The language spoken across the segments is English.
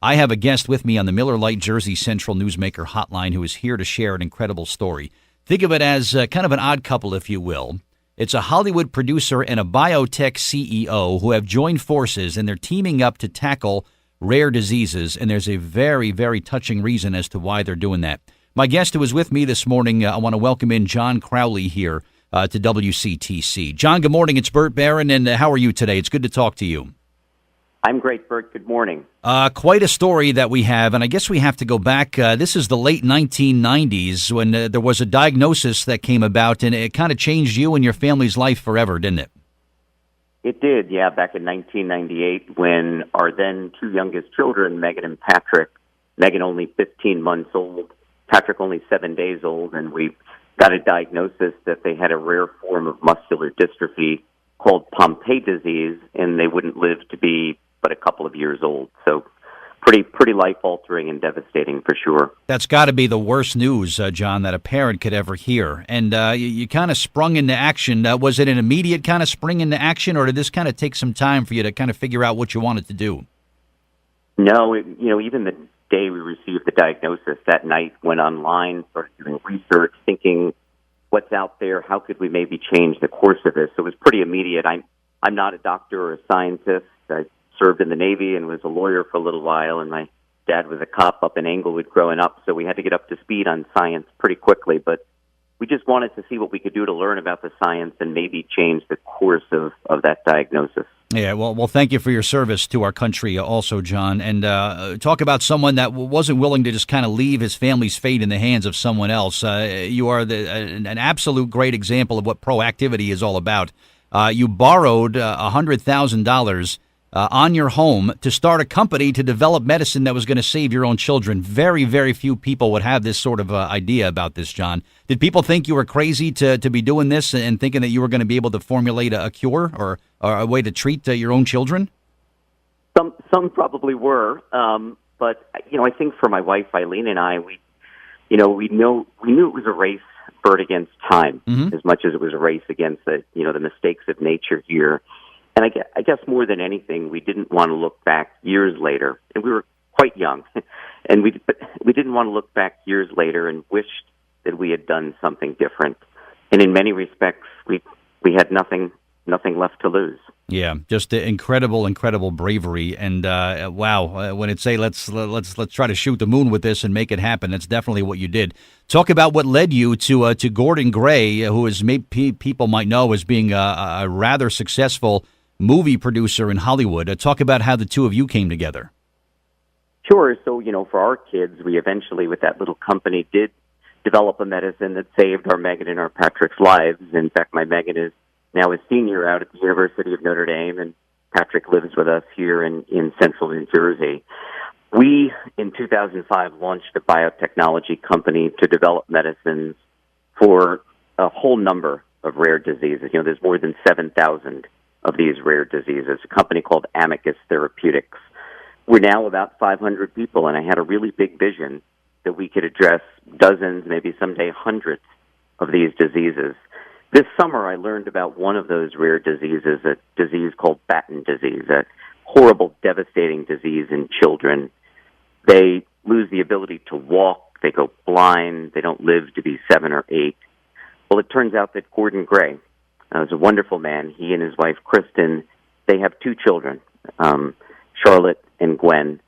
I have a guest with me on the Miller Lite Jersey Central Newsmaker Hotline who is here to share an incredible story. Think of it as kind of an odd couple, if you will. It's a Hollywood producer and a biotech CEO who have joined forces, and they're teaming up to tackle rare diseases, and there's a very, very touching reason as to why they're doing that. My guest who is with me this morning, I want to welcome in John Crowley here to WCTC. John, good morning. It's Bert Barron, and how are you today? It's good to talk to you. I'm great, Bert. Good morning. Quite a story that we have, and I guess we have to go back. This is the late 1990s when there was a diagnosis that came about, and it kind of changed you and your family's life forever, didn't it? It did, yeah, back in 1998 when our then two youngest children, Megan and Patrick, Megan only 15 months old, Patrick only 7 days old, and we got a diagnosis that they had a rare form of muscular dystrophy called Pompe disease, and they wouldn't live to be but a couple of years old. So pretty life-altering and devastating for sure. That's got to be the worst news, John, that a parent could ever hear. And you kind of sprung into action. Was it an immediate kind of spring into action, or did this kind of take some time for you to kind of figure out what you wanted to do? No, even the day we received the diagnosis, that night went online, started doing research, thinking, what's out there? How could we maybe change the course of this? So it was pretty immediate. I'm not a doctor or a scientist. I served in the Navy and was a lawyer for a little while, and my dad was a cop up in Englewood growing up, so we had to get up to speed on science pretty quickly. But we just wanted to see what we could do to learn about the science and maybe change the course of that diagnosis. Yeah, well, thank you for your service to our country also, John. And talk about someone that wasn't willing to just kind of leave his family's fate in the hands of someone else. You are an absolute great example of what proactivity is all about. You borrowed $100,000 on your home to start a company to develop medicine that was going to save your own children. Very, very few people would have this sort of idea about this, John. Did people think you were crazy to be doing this and thinking that you were going to be able to formulate a cure or a way to treat your own children? Some probably were, but I think for my wife Eileen and I, we knew it was a race, Bert, against time, as much as it was a race against the mistakes of nature here. And I guess more than anything, we didn't want to look back years later, and we were quite young, and we didn't want to look back years later and wished that we had done something different. And in many respects, we had nothing left to lose. Yeah, just incredible bravery, and wow! When it say let's try to shoot the moon with this and make it happen, that's definitely what you did. Talk about what led you to Gordon Gray, who is people might know as being a rather successful movie producer in Hollywood. Talk about how the two of you came together. Sure. So, for our kids, we eventually, with that little company, did develop a medicine that saved our Megan and our Patrick's lives. In fact, my Megan is now a senior out at the University of Notre Dame, and Patrick lives with us here in central New Jersey. We, in 2005, launched a biotechnology company to develop medicines for a whole number of rare diseases. There's more than 7,000 of these rare diseases, a company called Amicus Therapeutics. We're now about 500 people, and I had a really big vision that we could address dozens, maybe someday hundreds of these diseases. This summer, I learned about one of those rare diseases, a disease called Batten disease, a horrible, devastating disease in children. They lose the ability to walk, they go blind, they don't live to be 7 or 8. Well, it turns out that Gordon Gray is a wonderful man. He and his wife, Kristen, they have 2 children, Charlotte and Gwen.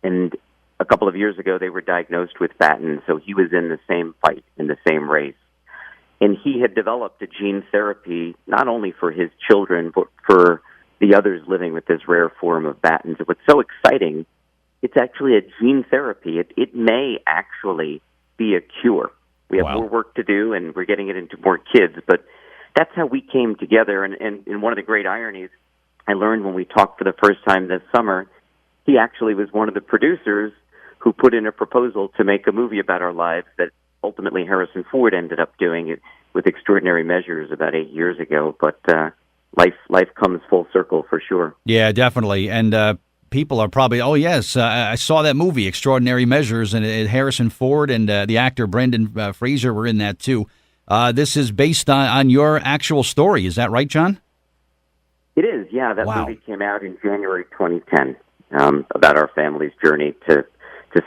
And a couple of years ago, they were diagnosed with Batten, so he was in the same fight, in the same race. And he had developed a gene therapy not only for his children, but for the others living with this rare form of Batten. So what's so exciting, it's actually a gene therapy. It may actually be a cure. We have more work to do, and we're getting it into more kids, but that's how we came together. And one of the great ironies I learned when we talked for the first time this summer, he actually was one of the producers who put in a proposal to make a movie about our lives that ultimately Harrison Ford ended up doing it with Extraordinary Measures about 8 years ago. But life comes full circle for sure. Yeah, definitely. And people are probably, oh, yes, I saw that movie, Extraordinary Measures, and Harrison Ford and the actor Brendan Fraser were in that too. This is based on your actual story. Is that right, John? It is, yeah. That movie came out in January 2010. about our family's journey to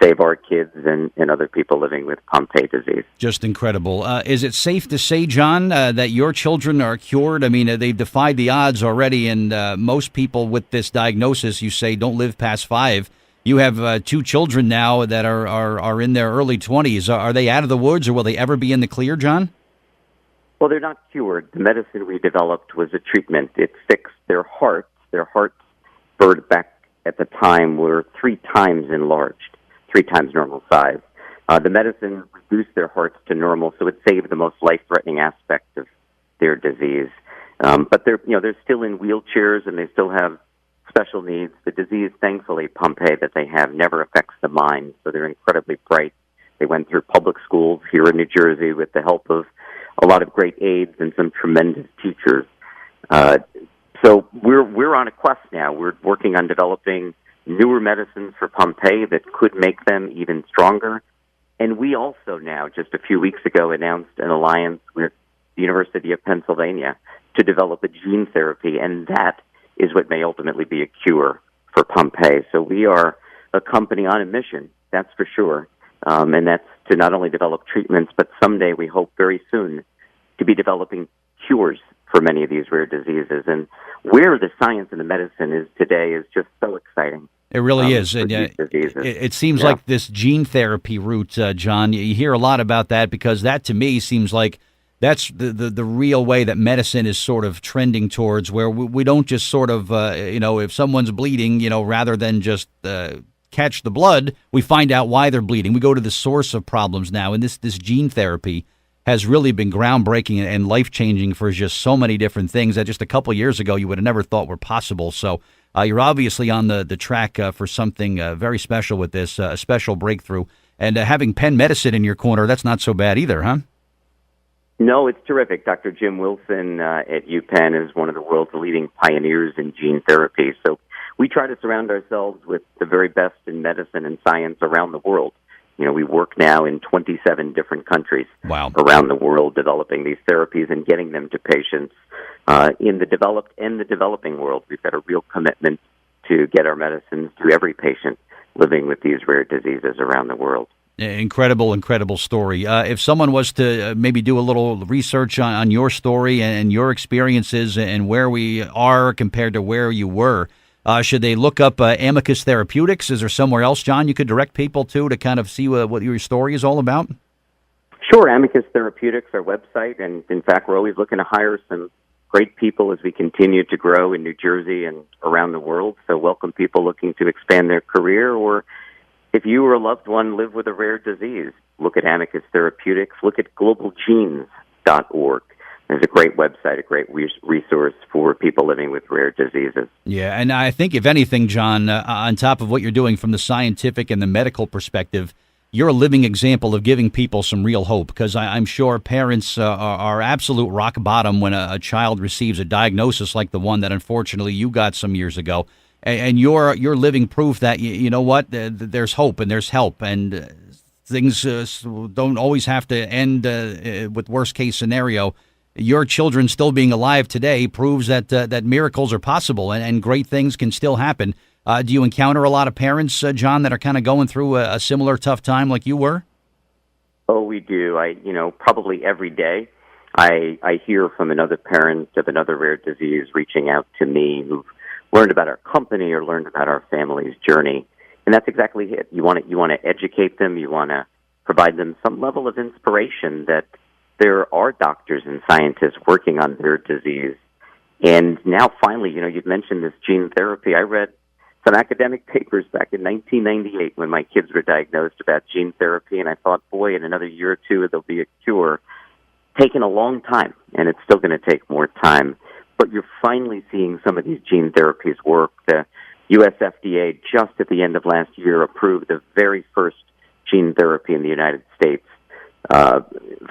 save our kids and other people living with Pompe disease. Just incredible. Is it safe to say, John, that your children are cured? I mean, they've defied the odds already, and most people with this diagnosis, you say, don't live past 5. You have 2 children now that are in their early 20s. Are they out of the woods, or will they ever be in the clear, John? Well, they're not cured. The medicine we developed was a treatment. It fixed their hearts. Their hearts, bird back at the time, were 3 times enlarged, 3 times normal size. The medicine reduced their hearts to normal, so it saved the most life-threatening aspect of their disease. But they're still in wheelchairs, and they still have special needs. The disease, thankfully, Pompe, that they have never affects the mind, so they're incredibly bright. They went through public schools here in New Jersey with the help of a lot of great aides and some tremendous teachers. So we're on a quest now. We're working on developing newer medicines for Pompe that could make them even stronger. And we also now, just a few weeks ago, announced an alliance with the University of Pennsylvania to develop a gene therapy, and that is what may ultimately be a cure for Pompe. So we are a company on a mission, that's for sure, and that's to not only develop treatments, but someday we hope very soon to be developing cures for many of these rare diseases. And where the science and the medicine is today is just so exciting. It really is. And, it seems like this gene therapy route, John, you hear a lot about that, because that to me seems like that's the real way that medicine is sort of trending towards, where we don't just sort of, if someone's bleeding, rather than just catch the blood, we find out why they're bleeding. We go to the source of problems now. And this gene therapy has really been groundbreaking and life-changing for just so many different things that just a couple years ago you would have never thought were possible. So you're obviously on the track for something very special with this, a special breakthrough. And having Penn Medicine in your corner, that's not so bad either, huh? No, it's terrific. Dr. Jim Wilson at UPenn is one of the world's leading pioneers in gene therapy. So we try to surround ourselves with the very best in medicine and science around the world. We work now in 27 different countries around the world developing these therapies and getting them to patients in the developed and the developing world. We've got a real commitment to get our medicines to every patient living with these rare diseases around the world. Incredible story. If someone was to maybe do a little research on your story and your experiences and where we are compared to where you were, should they look up Amicus Therapeutics? Is there somewhere else, John, you could direct people to kind of see what your story is all about? Sure, Amicus Therapeutics, our website, and in fact, we're always looking to hire some great people as we continue to grow in New Jersey and around the world. So welcome people looking to expand their career, or if you or a loved one live with a rare disease, look at Amicus Therapeutics, look at globalgenes.org. There's a great website, a great resource for people living with rare diseases. Yeah, and I think, if anything, John, on top of what you're doing from the scientific and the medical perspective, you're a living example of giving people some real hope, because I'm sure parents are absolute rock bottom when a child receives a diagnosis like the one that unfortunately you got some years ago. And you're living proof that, you know what, there's hope and there's help, and things don't always have to end with worst-case scenario. Your children still being alive today proves that miracles are possible and great things can still happen. Do you encounter a lot of parents, John, that are kind of going through a similar tough time like you were? Oh, we do. Probably every day I hear from another parent of another rare disease reaching out to me who've learned about our company or learned about our family's journey. And that's exactly it. You want to educate them. You want to provide them some level of inspiration that there are doctors and scientists working on their disease. And now finally, you've mentioned this gene therapy. I read some academic papers back in 1998 when my kids were diagnosed about gene therapy, and I thought, boy, in another year or two, there'll be a cure. Taken a long time, and it's still going to take more time. But you're finally seeing some of these gene therapies work. The U.S. FDA, just at the end of last year, approved the very first gene therapy in the United States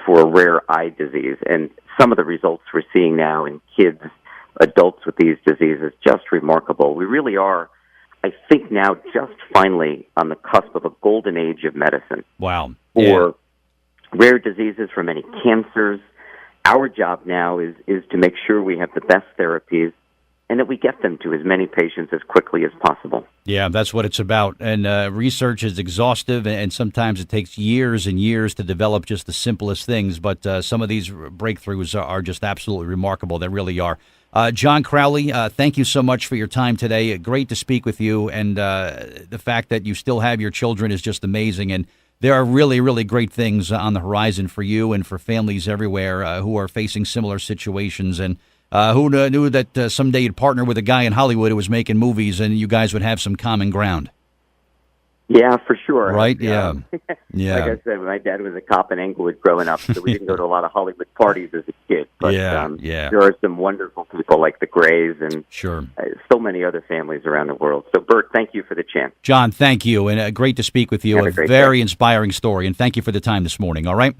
for a rare eye disease. And some of the results we're seeing now in kids, adults with these diseases, just remarkable. We really are, I think, now just finally on the cusp of a golden age of medicine. Wow. For rare diseases, for many cancers. Our job now is to make sure we have the best therapies and that we get them to as many patients as quickly as possible. Yeah, that's what it's about. And research is exhaustive, and sometimes it takes years and years to develop just the simplest things. But some of these breakthroughs are just absolutely remarkable. They really are. John Crowley, thank you so much for your time today. Great to speak with you. And the fact that you still have your children is just amazing. And there are really, really great things on the horizon for you and for families everywhere who are facing similar situations. And who knew that someday you'd partner with a guy in Hollywood who was making movies and you guys would have some common ground? Yeah, for sure. Right? Yeah. Yeah. Like I said, my dad was a cop in Englewood growing up, so we didn't go to a lot of Hollywood parties as a kid. But there are some wonderful people like the Grays and so many other families around the world. So, Bert, thank you for the chance. John, thank you, and great to speak with you. Have a great very day. Inspiring story, and thank you for the time this morning, all right?